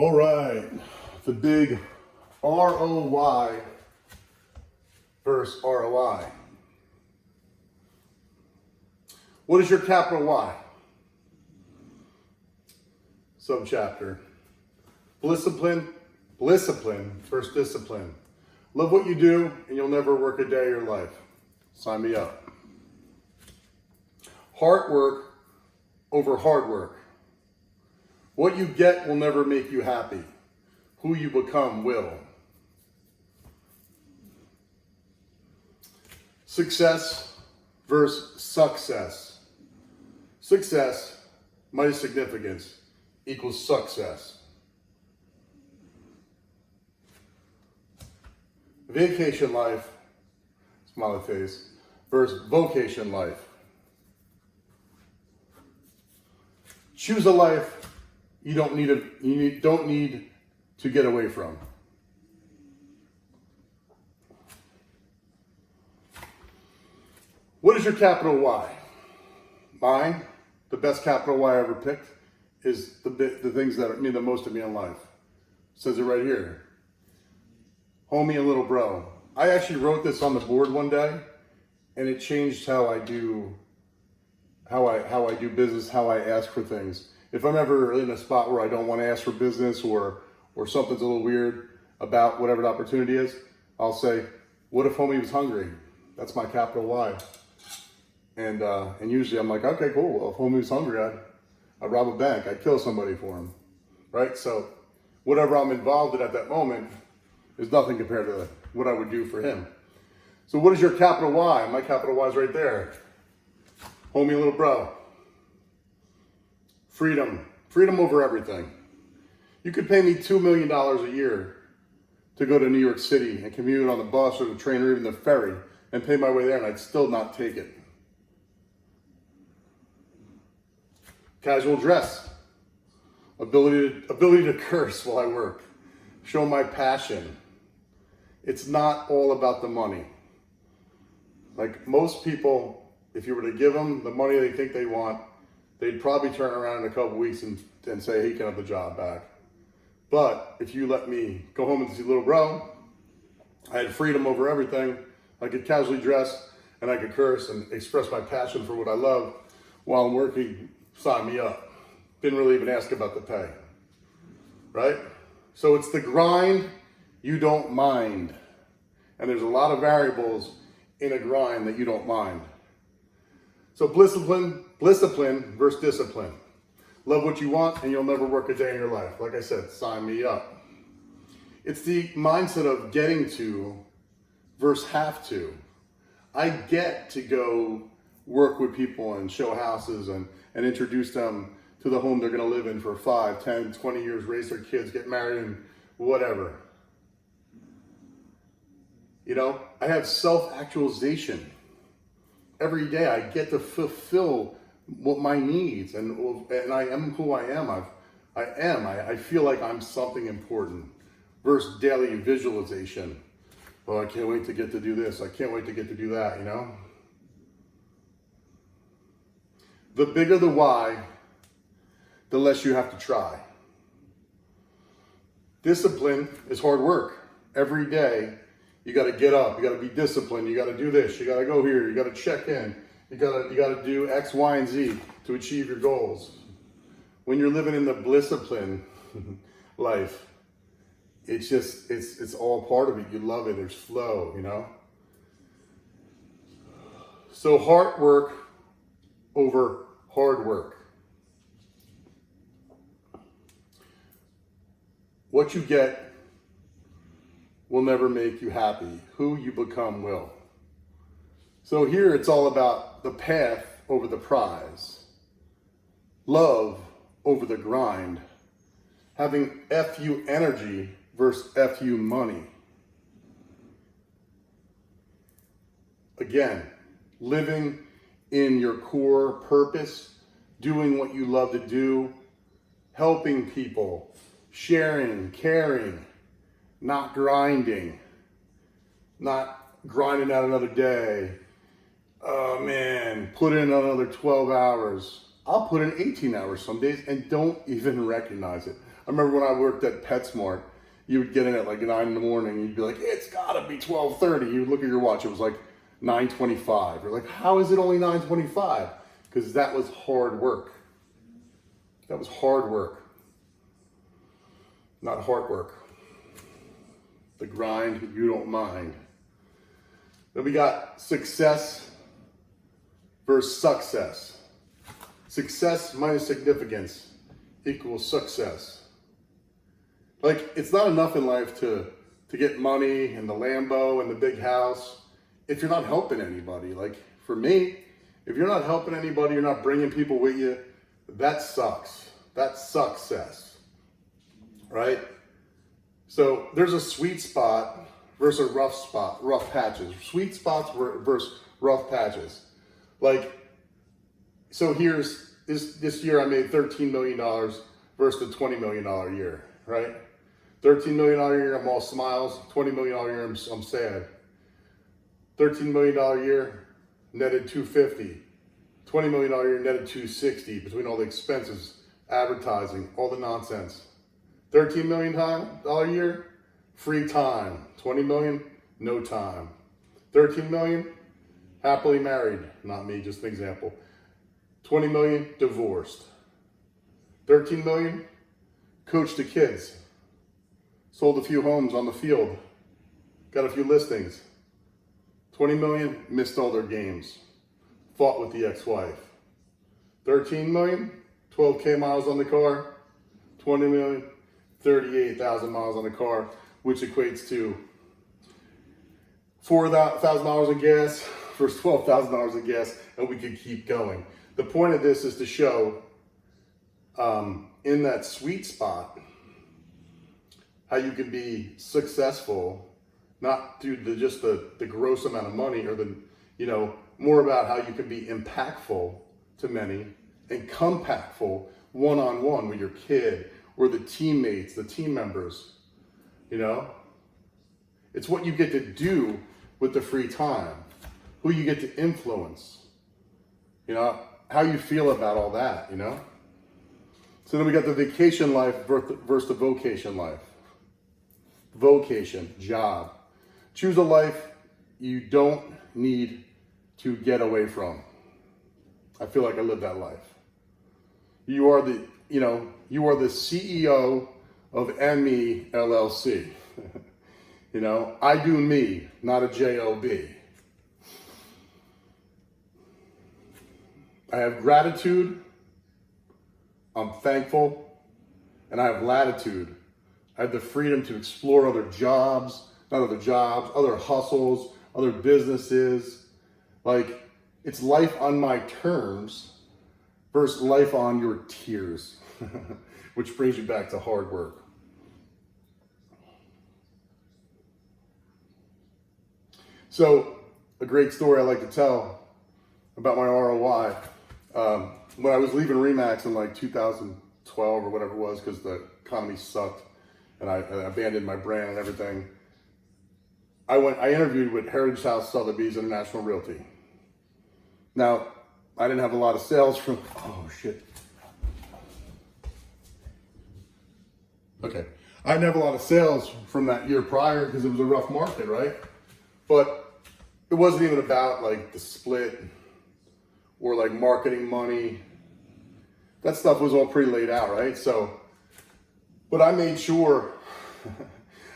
All right, the big ROY versus ROI. What is your capital Y? Subchapter. Discipline versus discipline. Love what you do and you'll never work a day of your life. Sign me up. Hard work over hard work. What you get will never make you happy. Who you become will. Success versus success. Success minus significance equals success. Vacation life, smiley face, versus vocation life. Choose a life you don't need to get away from. What is your capital Y? Mine, the best capital Y I ever picked, is the things that mean the most to me in life. It says it right here. Homie and little bro. I actually wrote this on the board one day, and it changed how I do business, how I ask for things. If I'm ever in a spot where I don't want to ask for business or something's a little weird about whatever the opportunity is, I'll say, what if homie was hungry? That's my capital Y. And usually I'm like, okay, cool. Well, if homie was hungry, I'd rob a bank. I'd kill somebody for him, right? So whatever I'm involved in at that moment is nothing compared to what I would do for him. So what is your capital Y? My capital Y is right there. Homie and little bro. Freedom. Freedom over everything. You could pay me $2 million a year to go to New York City and commute on the bus or the train or even the ferry and pay my way there, and I'd still not take it. Casual dress. Ability to curse while I work. Show my passion. It's not all about the money. Like most people, if you were to give them the money they think they want, they'd probably turn around in a couple weeks and say, hey, you can have the job back. But if you let me go home and see little bro, I had freedom over everything. I could casually dress and I could curse and express my passion for what I love while I'm working. Sign me up. Didn't really even ask about the pay, right? So it's the grind you don't mind. And there's a lot of variables in a grind that you don't mind. So discipline versus discipline. Love what you want and you'll never work a day in your life. Like I said, sign me up. It's the mindset of getting to versus have to. I get to go work with people and show houses and introduce them to the home they're going to live in for 5, 10, 20 years, raise their kids, get married, and whatever. You know, I have self-actualization. Every day I get to fulfill what my needs, and I am who I am. I feel like I'm something important. Versus daily visualization. Oh, I can't wait to get to do this. I can't wait to get to do that, you know? The bigger the why, the less you have to try. Discipline is hard work. Every day, you got to get up. You got to be disciplined. You got to do this. You got to go here. You got to check in. You got to do X, Y, and Z to achieve your goals. When you're living in the discipline life, it's all part of it. You love it. There's flow, you know. So hard work over hard work. What you get will never make you happy. Who you become will. So here it's all about the path over the prize. Love over the grind. Having FU energy versus FU money. Again, living in your core purpose, doing what you love to do, helping people, sharing, caring, not grinding out another day. Oh man, put in another 12 hours. I'll put in 18 hours some days and don't even recognize it. I remember when I worked at PetSmart, you would get in at like 9 in the morning, and you'd be like, it's gotta be 12:30. You'd look at your watch, it was like 9:25. You're like, how is it only 9:25? Because that was hard work. That was hard work, not hard work. The grind you don't mind. Then we got success versus success. Success minus significance equals success. Like, it's not enough in life to get money and the Lambo and the big house if you're not helping anybody. Like, for me, if you're not helping anybody, you're not bringing people with you, that sucks. That's success, right? So there's a sweet spot versus a rough spot, rough patches. Sweet spots versus rough patches. Like, so here's, this year I made $13 million versus the $20 million year, right? $13 million year, I'm all smiles. $20 million year, I'm sad. $13 million year, netted $250. $20 million year, netted $260 between all the expenses, advertising, all the nonsense. $13 million year, free time. $20 million, no time. $13 million, happily married. Not me, just an example. $20 million, divorced. $13 million, coached the kids. Sold a few homes on the field. Got a few listings. $20 million, missed all their games. Fought with the ex-wife. $13 million, 12K miles on the car. $20 million, 38,000 miles on the car, which equates to $4,000 in gas versus $12,000 in gas, and we could keep going. The point of this is to show in that sweet spot how you can be successful, not due to just the gross amount of money or the, more about how you can be impactful to many and compactful one-on-one with your kid or the teammates, the team members, It's what you get to do with the free time, who you get to influence, how you feel about all that, So then we got the vacation life versus the vocation life. Vocation, job. Choose a life you don't need to get away from. I feel like I live that life. You are the CEO of ME LLC. I do me, not a job. I have gratitude, I'm thankful, and I have latitude. I have the freedom to explore other hustles, other businesses. Like, it's life on my terms versus life on your tears, which brings you back to hard work. So, a great story I like to tell about my ROI. When I was leaving Remax in like 2012 or whatever it was, because the economy sucked and I abandoned my brand and everything, I interviewed with Heritage House Sotheby's International Realty. Now, I didn't have a lot of sales from, Okay. I didn't have a lot of sales from that year prior because it was a rough market, right? But it wasn't even about like the split or like marketing money. That stuff was all pretty laid out, right? So, but I made sure,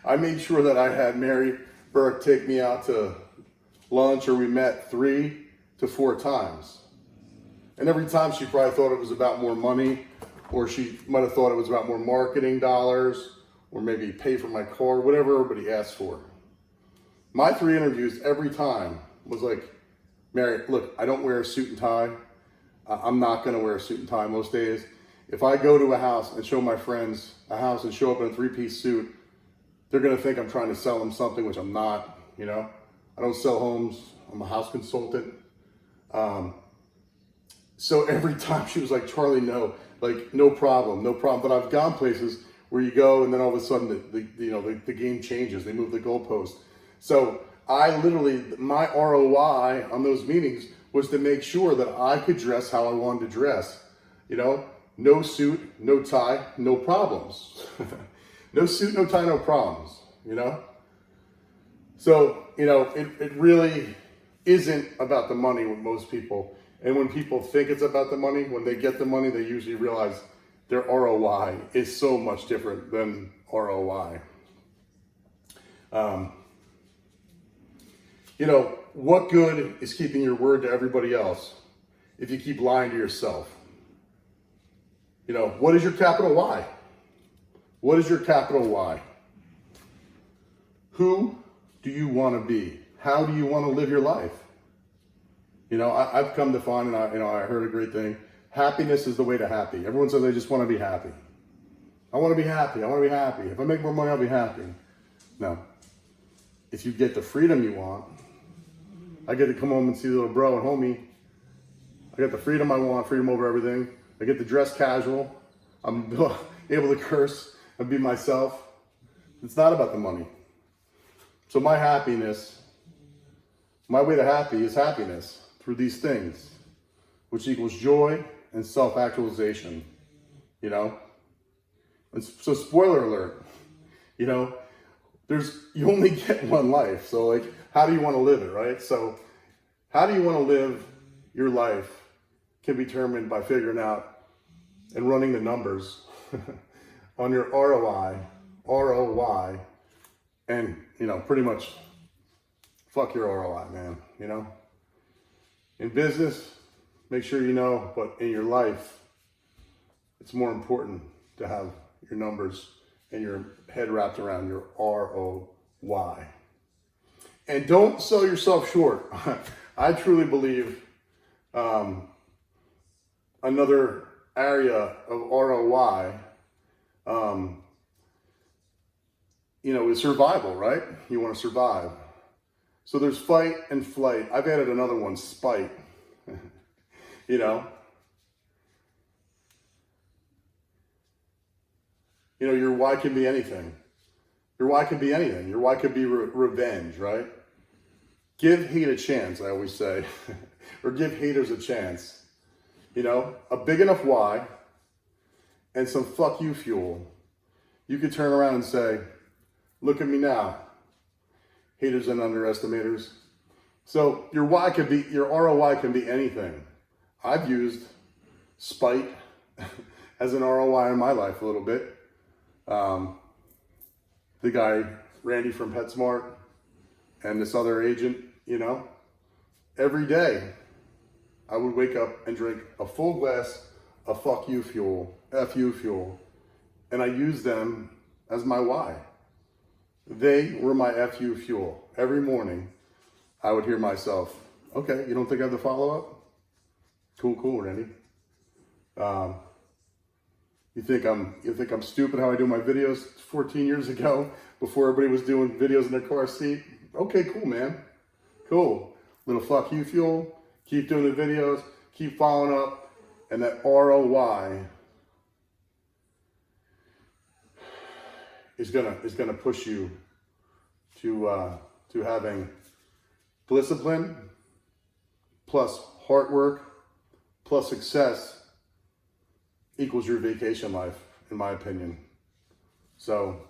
that I had Mary Burke take me out to lunch, or we met 3 to 4 times. And every time she probably thought it was about more money, or she might have thought it was about more marketing dollars, or maybe pay for my car, whatever everybody asked for. My 3 interviews every time was like, Mary, look, I don't wear a suit and tie. I'm not gonna wear a suit and tie most days. If I go to a house and show my friends a house and show up in a 3-piece suit, they're gonna think I'm trying to sell them something, which I'm not, I don't sell homes, I'm a house consultant. So every time she was like, Charlie, no, like no problem. But I've gone places where you go and then all of a sudden the game changes, they move the goalpost. So my ROI on those meetings was to make sure that I could dress how I wanted to dress. You know, no suit, no tie, no problems. No suit, no tie, no problems, you know? So, you know, it really isn't about the money with most people. And when people think it's about the money, when they get the money, they usually realize their ROI is so much different than ROI. You know, what good is keeping your word to everybody else if you keep lying to yourself? You know, what is your capital Y? What is your capital Y? Who do you want to be? How do you want to live your life? You know, I've come to find, and I heard a great thing. Happiness is the way to happy. Everyone says they just want to be happy. I want to be happy. I want to be happy. If I make more money, I'll be happy. No. If you get the freedom you want, I get to come home and see little bro and homie. I get the freedom I want, freedom over everything. I get to dress casual. I'm able to curse and be myself. It's not about the money. So my happiness, my way to happy is happiness through these things, which equals joy and self-actualization, you know? And so spoiler alert, you know, you only get one life. So like, how do you want to live it, right? So how do you want to live your life can be determined by figuring out and running the numbers on your ROI, and, you know, pretty much fuck your ROI, man, you know? In business, make sure you know, but in your life, it's more important to have your numbers and your head wrapped around your ROI. And don't sell yourself short. I truly believe another area of ROI, you know, is survival, right? You want to survive. So there's fight and flight. I've added another one, spite. You know? You know, your why can be anything. Your why can be anything. Your why could be revenge, right? Give hate a chance, I always say. Or give haters a chance. You know, a big enough why and some fuck you fuel. You could turn around and say, look at me now, haters and underestimators. So your why could be, your ROI can be anything. I've used spite as an ROI in my life a little bit. The guy, Randy from PetSmart, and this other agent, you know, every day I would wake up and drink a full glass of fuck you fuel, FU fuel, and I used them as my why. They were my FU fuel. Every morning I would hear myself, okay, you don't think I have the follow-up? Cool, Randy. You think I'm stupid how I do my videos 14 years ago before everybody was doing videos in their car seat? Okay, cool, man. Cool. Little fuck you fuel. Keep doing the videos. Keep following up. And that ROI is gonna push you to having discipline plus hard work plus success equals your vacation life, in my opinion. So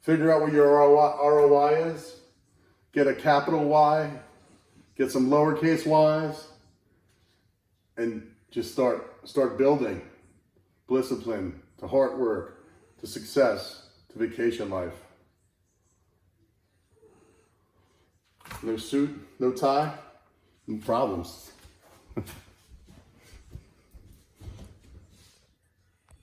figure out what your ROI is, get a capital Y, get some lowercase y's, and just start building discipline to hard work, to success, to vacation life. No suit, no tie, no problems.